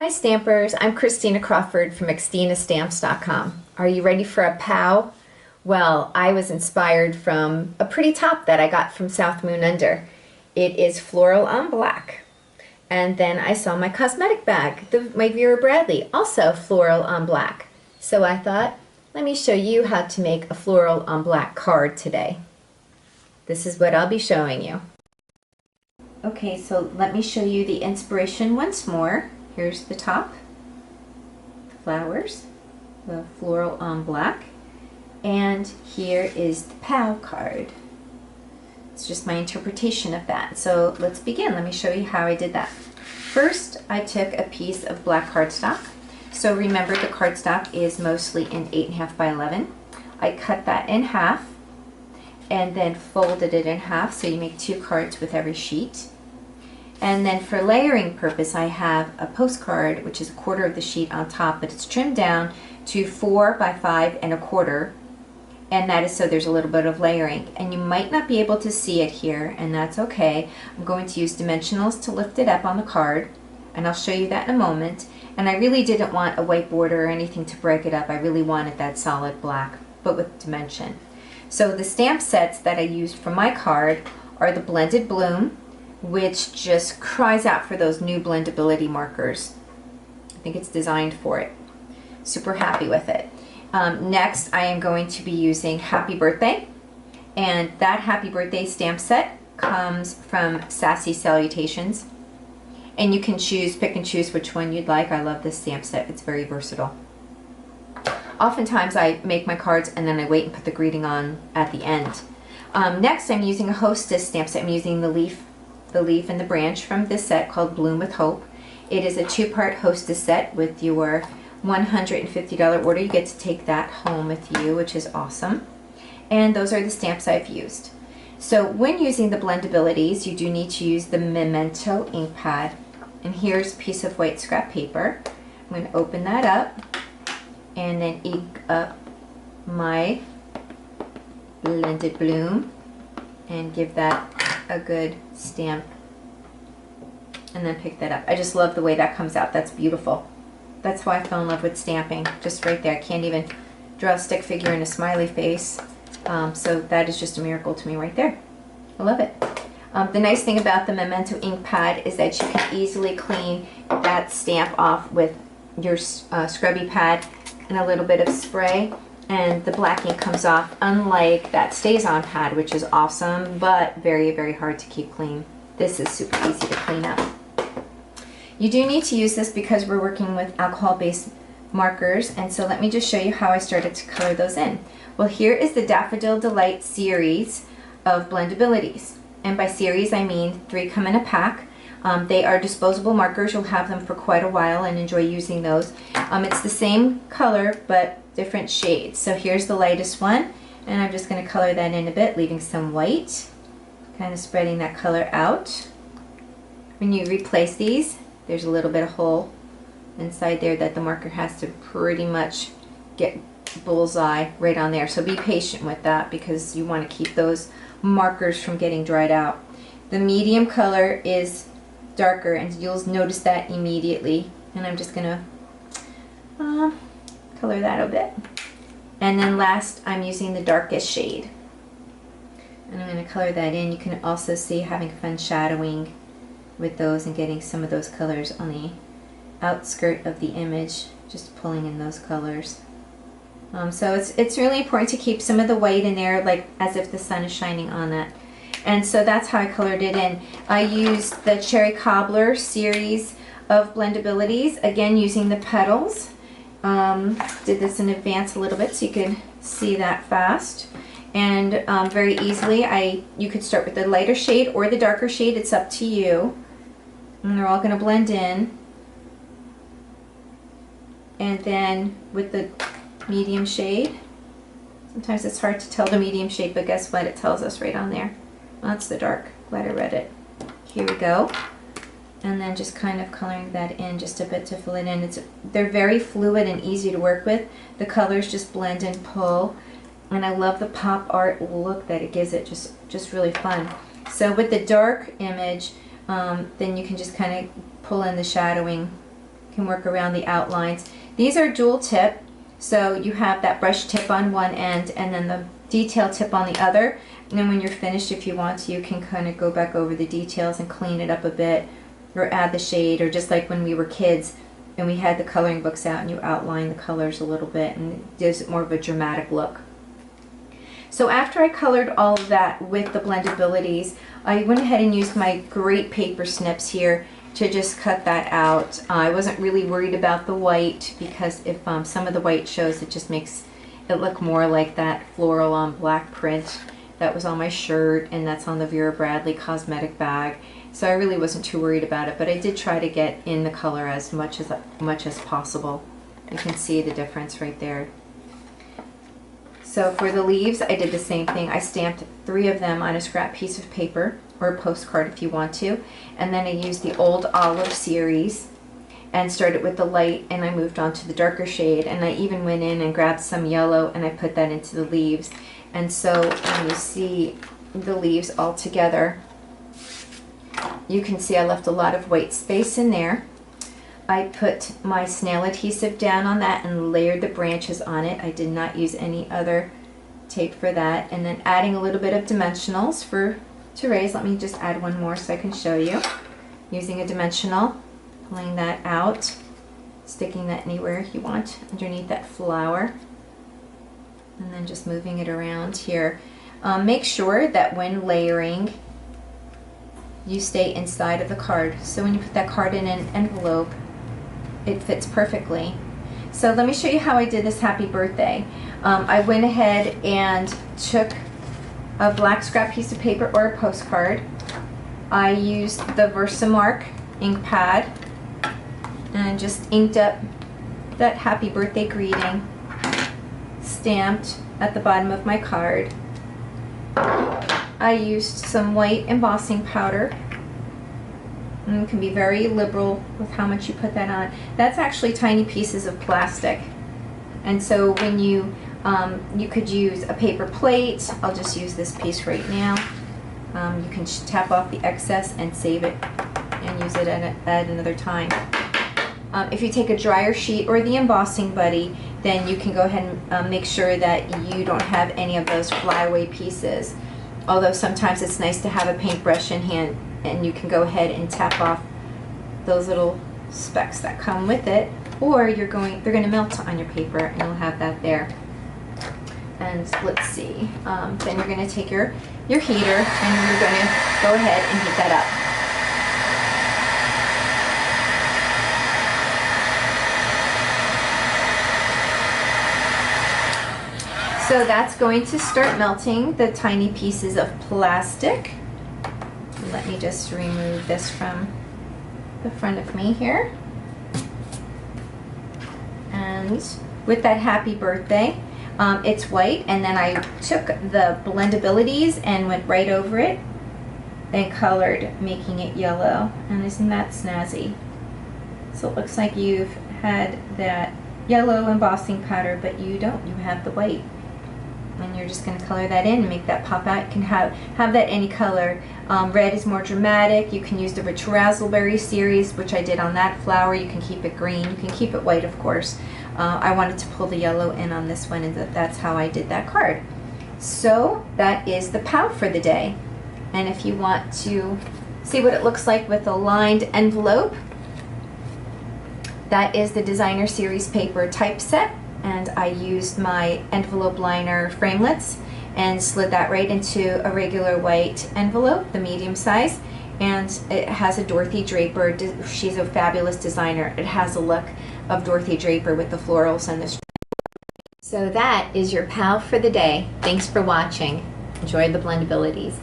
Hi Stampers, I'm Christina Crawford from xtinastamps.com. Are you ready for a POW? Well, I was inspired from a pretty top that I got from South Moon Under. It is floral on black. And then I saw my cosmetic bag, my Vera Bradley, also floral on black. So I thought, let me show you how to make a floral on black card today. This is what I'll be showing you. Okay, so let me show you the inspiration once more. Here's the top, the flowers, the floral on black, and here is the POW card. It's just my interpretation of that. So let's begin. Let me show you how I did that. First, I took a piece of black cardstock. So remember, the cardstock is mostly in 8.5 by 11. I cut that in half and then folded it in half, so you make 2 cards with every sheet. And then for layering purpose, I have a postcard, which is 1/4 of the sheet on top, but it's trimmed down to 4 by 5 1/4. And that is so there's a little bit of layering. And you might not be able to see it here, and that's okay. I'm going to use dimensionals to lift it up on the card, and I'll show you that in a moment. And I really didn't want a white border or anything to break it up. I really wanted that solid black, but with dimension. So the stamp sets that I used for my card are the Blended Bloom, which just cries out for those new blendability markers. I think it's designed for it. Super happy with it. Next, I am going to be using Happy Birthday, and that Happy Birthday stamp set comes from Sassy Salutations, and you can pick and choose which one you'd like. I love this stamp set. It's very versatile. Oftentimes I make my cards and then I wait and put the greeting on at the end. Next, I'm using a Hostess stamp set. I'm using the leaf and the branch from this set called Bloom with Hope. It is a 2-part Hostess set. With your $150 order, you get to take that home with you, which is awesome. And those are the stamps I've used. So when using the Blendabilities, you do need to use the Memento ink pad. And here's a piece of white scrap paper. I'm going to open that up and then ink up my Blended Bloom and give that a good stamp, and then pick that up. I just love the way that comes out. That's beautiful. That's how I fell in love with stamping, just right there. I can't even draw a stick figure and a smiley face, so that is just a miracle to me right there. I love it. The nice thing about the Memento ink pad is that you can easily clean that stamp off with your scrubby pad and a little bit of spray, and the black ink comes off, unlike that Stays On pad, which is awesome, but very, very hard to keep clean. This is super easy to clean up. You do need to use this because we're working with alcohol-based markers, and so let me just show you how I started to color those in. Well, here is the Daffodil Delight series of Blendabilities, and by series I mean 3 come in a pack. They are disposable markers. You'll have them for quite a while and enjoy using those. It's the same color, but different shades. So here's the lightest one, and I'm just going to color that in a bit, leaving some white, kind of spreading that color out. When you replace these, there's a little bit of hole inside there that the marker has to pretty much get bullseye right on there. So be patient with that because you want to keep those markers from getting dried out. The medium color is darker, and you'll notice that immediately. And I'm just going to color that a bit. And then last, I'm using the darkest shade. And I'm going to color that in. You can also see having fun shadowing with those and getting some of those colors on the outskirt of the image, just pulling in those colors. So it's really important to keep some of the white in there, like as if the sun is shining on that. And so that's how I colored it in. I used the Cherry Cobbler series of Blendabilities, again using the petals. Did this in advance a little bit so you could see that fast. And very easily, you could start with the lighter shade or the darker shade, it's up to you. And they're all going to blend in. And then with the medium shade, sometimes it's hard to tell the medium shade, but guess what? It tells us right on there. Well, that's the dark. Glad I read it. Here we go. And then just kind of coloring that in just a bit to fill it in. They're very fluid and easy to work with. The colors just blend and pull. And I love the pop art look that it gives it. Just really fun. So with the dark image, then you can just kind of pull in the shadowing You can work around the outlines. These are dual tip, so you have that brush tip on one end and then the detail tip on the other. And then when you're finished, if you want to, you can kind of go back over the details and clean it up a bit, or add the shade, or just like when we were kids and we had the coloring books out and you outline the colors a little bit and it gives it more of a dramatic look. So after I colored all of that with the Blendabilities, I went ahead and used my great paper snips here to just cut that out. I wasn't really worried about the white because if some of the white shows, it just makes it look more like that floral on black print that was on my shirt, and that's on the Vera Bradley cosmetic bag. So I really wasn't too worried about it, but I did try to get in the color as much as possible. You can see the difference right there. So for the leaves, I did the same thing. I stamped 3 of them on a scrap piece of paper, or a postcard if you want to, and then I used the Old Olive series and started with the light, and I moved on to the darker shade, and I even went in and grabbed some yellow and I put that into the leaves. And so when you see the leaves all together, you can see I left a lot of white space in there. I put my snail adhesive down on that and layered the branches on it. I did not use any other tape for that. And then adding a little bit of dimensionals to raise. Let me just add one more so I can show you. Using a dimensional, pulling that out, sticking that anywhere you want underneath that flower, and then just moving it around here. Make sure that when layering, you stay inside of the card. So when you put that card in an envelope, it fits perfectly. So let me show you how I did this happy birthday. I went ahead and took a black scrap piece of paper or a postcard. I used the Versamark ink pad and just inked up that happy birthday greeting, stamped at the bottom of my card. I used some white embossing powder, and you can be very liberal with how much you put that on. That's actually tiny pieces of plastic, and so when you could use a paper plate. I'll just use this piece right now. You can tap off the excess and save it and use it at another time. If you take a dryer sheet or the embossing buddy, then you can go ahead and make sure that you don't have any of those flyaway pieces. Although sometimes it's nice to have a paintbrush in hand and you can go ahead and tap off those little specks that come with it, or they're going to melt on your paper and you'll have that there. And let's see, then you're going to take your heater and you're going to go ahead and heat that up. So that's going to start melting the tiny pieces of plastic. Let me just remove this from the front of me here. And with that happy birthday, it's white, and then I took the Blendabilities and went right over it and colored, making it yellow. And isn't that snazzy? So it looks like you've had that yellow embossing powder, but you don't. You have the white. And you're just going to color that in and make that pop out. You can have that any color. Red is more dramatic. You can use the Rich Razzleberry series, which I did on that flower. You can keep it green. You can keep it white, of course. I wanted to pull the yellow in on this one, and that's how I did that card. So that is the POW for the day. And if you want to see what it looks like with a lined envelope, that is the Designer Series paper typeset. And I used my envelope liner framelits and slid that right into a regular white envelope, the medium size, and it has a Dorothy Draper. She's a fabulous designer. It has a look of Dorothy Draper with the florals and the. So that is your POW for the day. Thanks for watching. Enjoy the Blendabilities.